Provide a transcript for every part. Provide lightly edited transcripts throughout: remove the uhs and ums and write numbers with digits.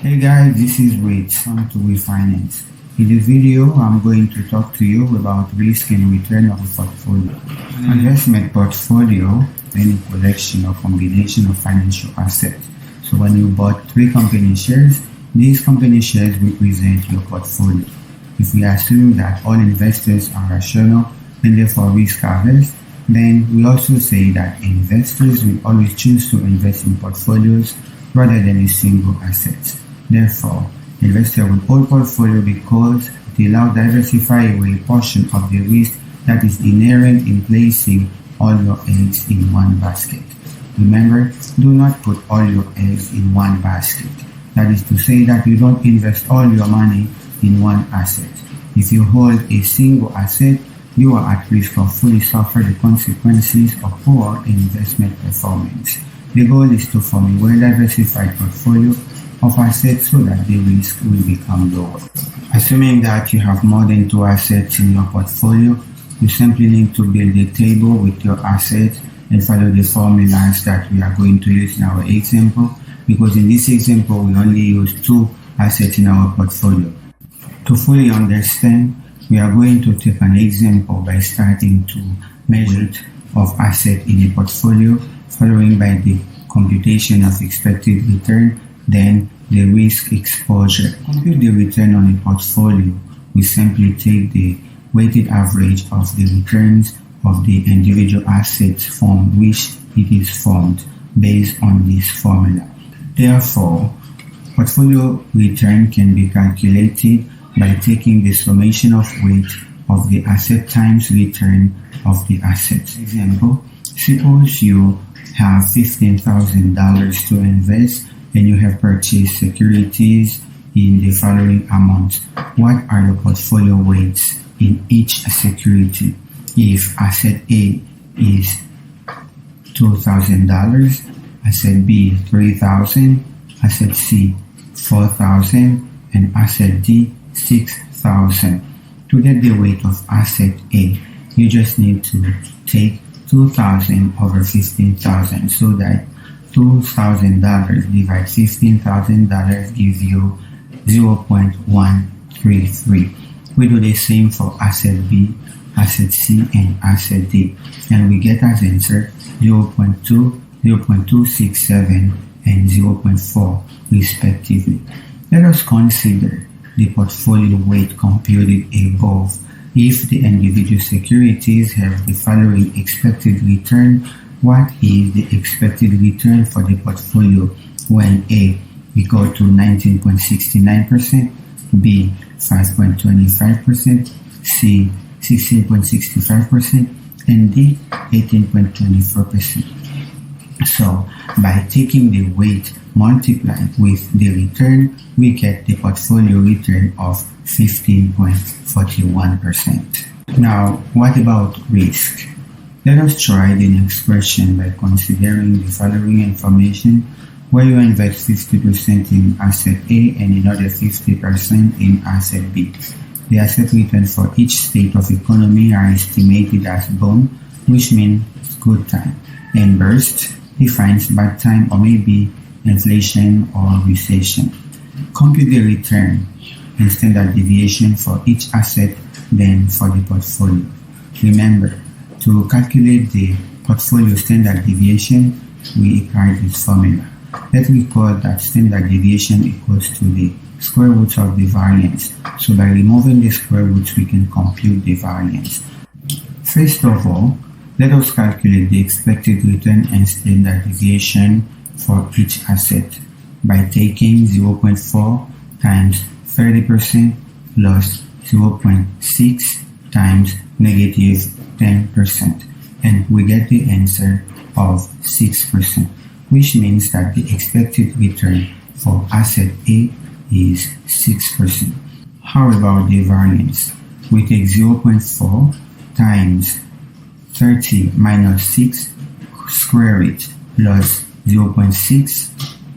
Hey guys, this is Wade, on to Refinance. In this video, I'm going to talk to you about risk and return of a portfolio. An investment portfolio is any collection or combination of financial assets. So when you bought 3 company shares, these company shares represent your portfolio. If we assume that all investors are rational and therefore risk averse, then we also say that investors will always choose to invest in portfolios rather than a single asset. Therefore, investors will hold portfolio because it allows diversify away a portion of the risk that is inherent in placing all your eggs in one basket. Remember, do not put all your eggs in one basket. That is to say that you don't invest all your money in one asset. If you hold a single asset, you are at risk of fully suffering the consequences of poor investment performance. The goal is to form a well-diversified portfolio of assets so that the risk will become lower. Assuming that you have more than 2 assets in your portfolio, you simply need to build a table with your assets and follow the formulas that we are going to use in our example, because in this example we only use 2 assets in our portfolio. To fully understand, we are going to take an example by starting to measure of asset in a portfolio, following by the computation of expected return, then the risk exposure. To compute the return on a portfolio, we simply take the weighted average of the returns of the individual assets from which it is formed based on this formula. Therefore, portfolio return can be calculated by taking the summation of weight of the asset times return of the asset. Example, suppose you have $15,000 to invest and you have purchased securities in the following amounts. What are the portfolio weights in each security? If asset A is $2,000, asset B $3,000, asset C $4,000, and asset D $6,000. To get the weight of asset A, you just need to take 2,000 over 15,000, so that $2,000 divided $15,000 gives you 0.133. We do the same for asset B, asset C, and asset D, and we get as answer 0.2, 0.267, and 0.4 respectively. Let us consider the portfolio weight computed above. If the individual securities have the following expected return, what is the expected return for the portfolio when A equal to 19.69%, B 5.25%, C 16.65%, and D 18.24%. So, by taking the weight multiplied with the return, we get the portfolio return of 15.41%. Now, what about risk? Let us try the next question by considering the following information, where you invest 50% in asset A and another 50% in asset B. The asset return for each state of economy are estimated as boom, which means good time, and burst defines bad time or maybe inflation or recession. Compute the return and standard deviation for each asset, then for the portfolio. Remember, to calculate the portfolio standard deviation, we apply this formula. Let's recall that standard deviation equals to the square root of the variance. So by removing the square roots, we can compute the variance. First of all, let us calculate the expected return and standard deviation for each asset by taking 0.4 times 30% plus 0.6 times negative 10%, and we get the answer of 6%, which means that the expected return for asset A is 6%. How about the variance? We take 0.4 times 30 minus 6, square it, plus 0.6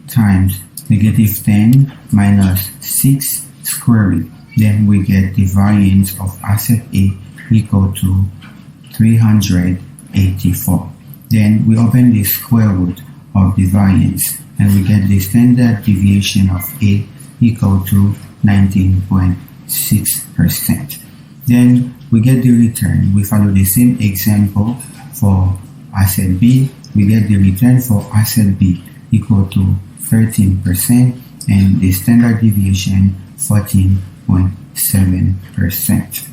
times negative 10 minus 6, square it. Then we get the variance of asset A equal to 384. Then we open the square root of the variance and we get the standard deviation of A equal to 19.6%. Then we get the return. We follow the same example for asset B. We get the return for asset B equal to 13% and the standard deviation 14.7%.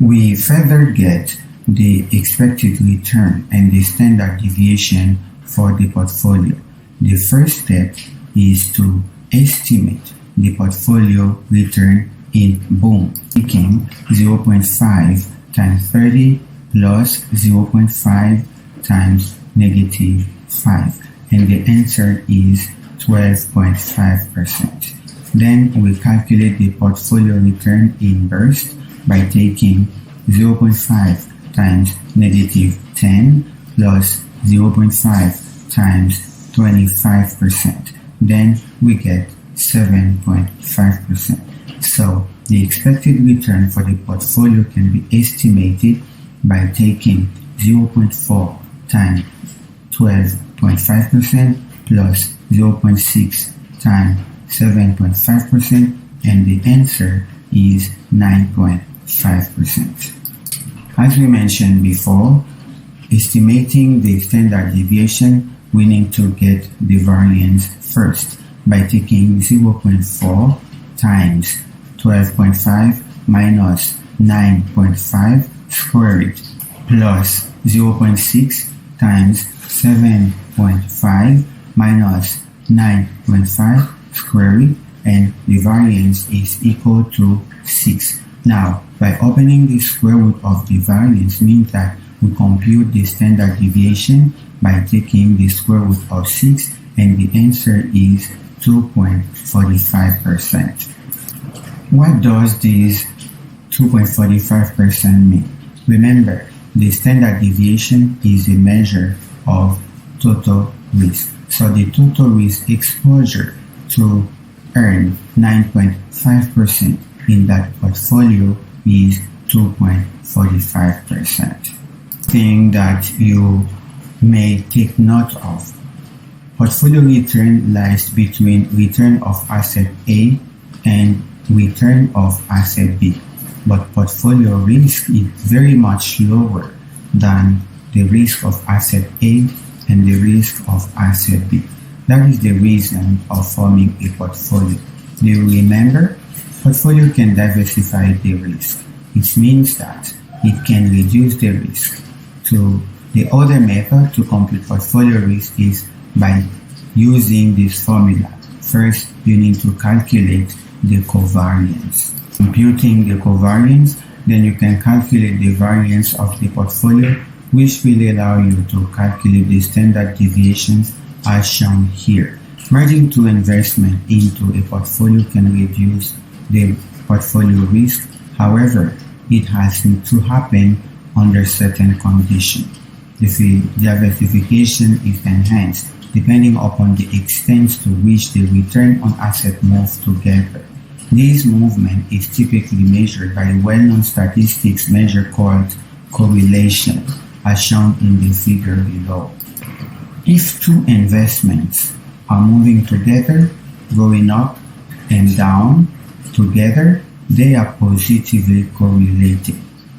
We further get the expected return and the standard deviation for the portfolio. The first step is to estimate the portfolio return in BOOM, taking 0.5 times 30 plus 0.5 times negative 5, and the answer is 12.5%. Then we calculate the portfolio return in burst by taking 0.5 times negative 10 plus 0.5 times 25%. Then we get 7.5%. So the expected return for the portfolio can be estimated by taking 0.4 times 12.5% plus 0.6 times 7.5%, and the answer is 9.5%. As we mentioned before, estimating the standard deviation, we need to get the variance first by taking 0.4 times 12.5 minus 9.5 square root plus 0.6 times 7.5 minus 9.5 square root, and the variance is equal to 6. Now, by opening the square root of the variance means that we compute the standard deviation by taking the square root of 6, and the answer is 2.45%. What does this 2.45% mean? Remember, the standard deviation is a measure of total risk. So the total risk exposure to earn 9.5% in that portfolio is 2.45%. Thing that you may take note of: portfolio return lies between return of asset A and return of asset B, but portfolio risk is very much lower than the risk of asset A and the risk of asset B. That is the reason of forming a portfolio. Do you remember? Portfolio can diversify the risk. It means that it can reduce the risk. So the other method to compute portfolio risk is by using this formula. First, you need to calculate the covariance. Computing the covariance, then you can calculate the variance of the portfolio, which will allow you to calculate the standard deviations as shown here. Merging two investments into a portfolio can reduce the portfolio risk. However, it has to happen under certain conditions. The diversification is enhanced depending upon the extent to which the return on asset moves together. This movement is typically measured by a well-known statistics measure called correlation, as shown in the figure below. If two investments are moving together, going up and down together, they are positively correlated.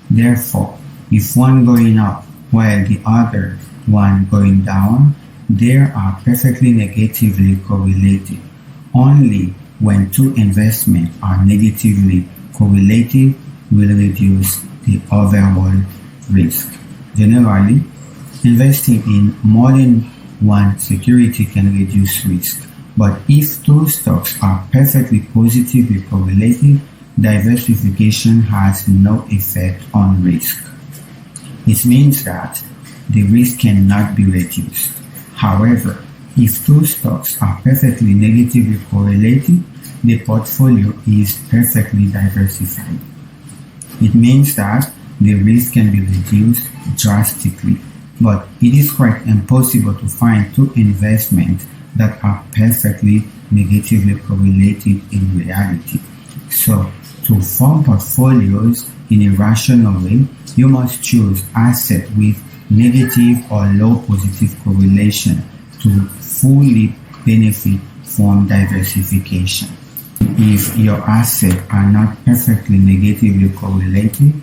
Therefore, if one going up while the other one going down, they are perfectly negatively correlated. Only when two investments are negatively correlated will reduce the overall risk. Generally, investing in more than one security can reduce risk, but if two stocks are perfectly positively correlated, diversification has no effect on risk. It means that the risk cannot be reduced. However, if two stocks are perfectly negatively correlated, the portfolio is perfectly diversified. It means that the risk can be reduced drastically, but it is quite impossible to find two investments that are perfectly negatively correlated in reality. So, to form portfolios in a rational way, you must choose assets with negative or low positive correlation to fully benefit from diversification. If your assets are not perfectly negatively correlated,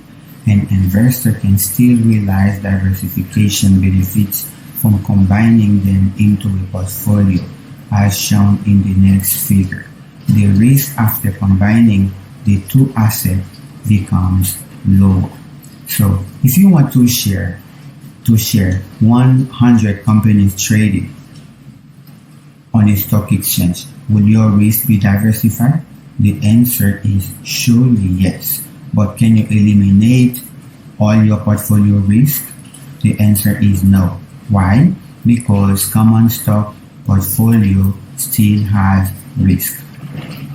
an investor can still realize diversification benefits from combining them into a portfolio, as shown in the next figure. The risk after combining the two assets becomes lower. So if you want to share 100 companies traded on a stock exchange, will your risk be diversified? The answer is surely yes. But can you eliminate all your portfolio risk? The answer is no. Why? Because common stock portfolio still has risk.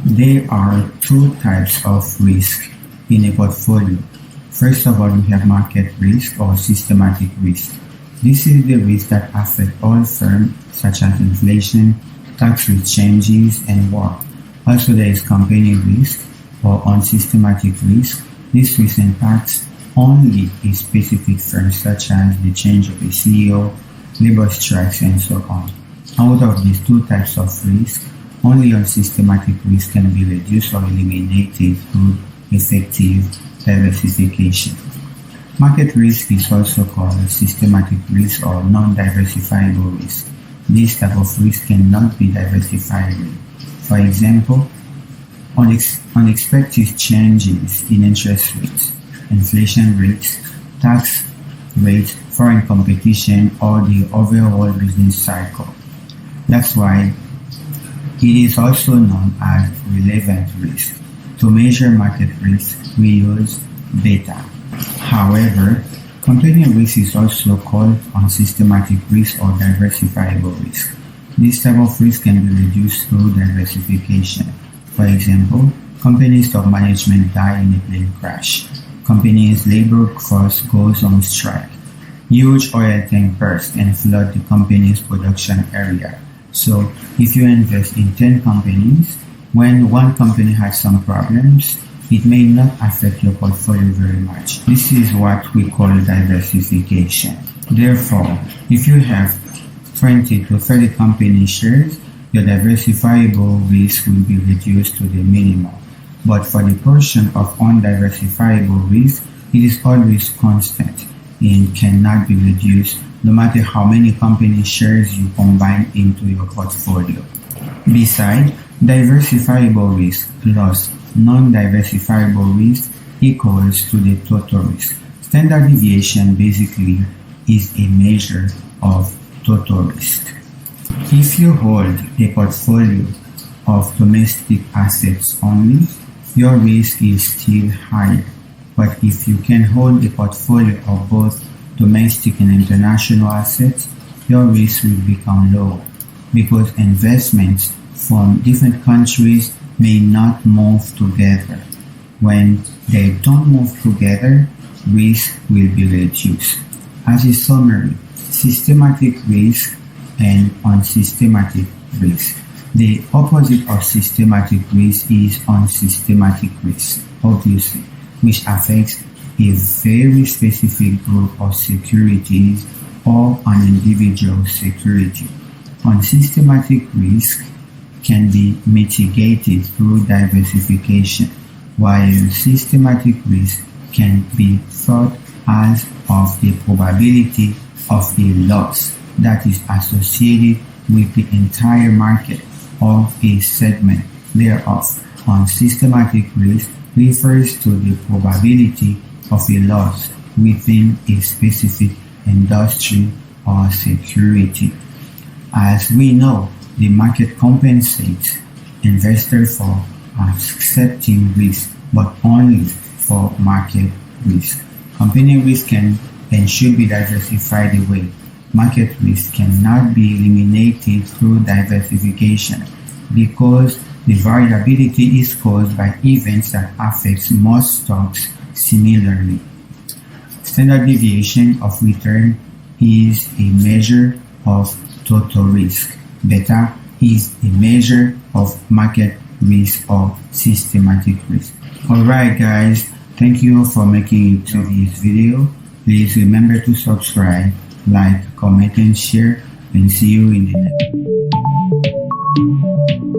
There are two types of risk in a portfolio. First of all, we have market risk or systematic risk. This is the risk that affects all firms, such as inflation, tax rate changes, and war. Also, there is company risk or unsystematic risk. This risk impacts only a specific firm, such as the change of a CEO, labor strikes, and so on. Out of these two types of risk, only unsystematic risk can be reduced or eliminated through effective diversification. Market risk is also called systematic risk or non-diversifiable risk. This type of risk cannot be diversifiable. For example, unexpected changes in interest rates, inflation rates, tax rates, foreign competition, or the overall business cycle. That's why it is also known as relevant risk. To measure market risk, we use beta. However, company risk is also called unsystematic risk or diversifiable risk. This type of risk can be reduced through diversification. For example, company's top management die in a plane crash. Company's labor force goes on strike. Huge oil tank burst and flood the company's production area. So, if you invest in 10 companies, when one company has some problems, it may not affect your portfolio very much. This is what we call diversification. Therefore, if you have 20 to 30 company shares, your diversifiable risk will be reduced to the minimum. But for the portion of undiversifiable risk, it is always constant and cannot be reduced no matter how many company shares you combine into your portfolio. Besides, diversifiable risk plus non-diversifiable risk equals to the total risk. Standard deviation basically is a measure of total risk. If you hold a portfolio of domestic assets only, your risk is still higher. But if you can hold a portfolio of both domestic and international assets, your risk will become lower because investments from different countries may not move together. When they don't move together, risk will be reduced. As a summary, systematic risk and unsystematic risk. The opposite of systematic risk is unsystematic risk, obviously, which affects a very specific group of securities or an individual security. Unsystematic risk can be mitigated through diversification, while systematic risk can be thought as of the probability of a loss that is associated with the entire market or a segment thereof. Unsystematic risk refers to the probability of a loss within a specific industry or security. As we know, the market compensates investors for accepting risk, but only for market risk. Company risk can and should be diversified away. Market risk cannot be eliminated through diversification because the variability is caused by events that affect most stocks similarly. Standard deviation of return is a measure of total risk. Beta is a measure of market risk or systematic risk. Alright guys, thank you for making it to this video. Please remember to subscribe, like, comment and share, and see you in the next.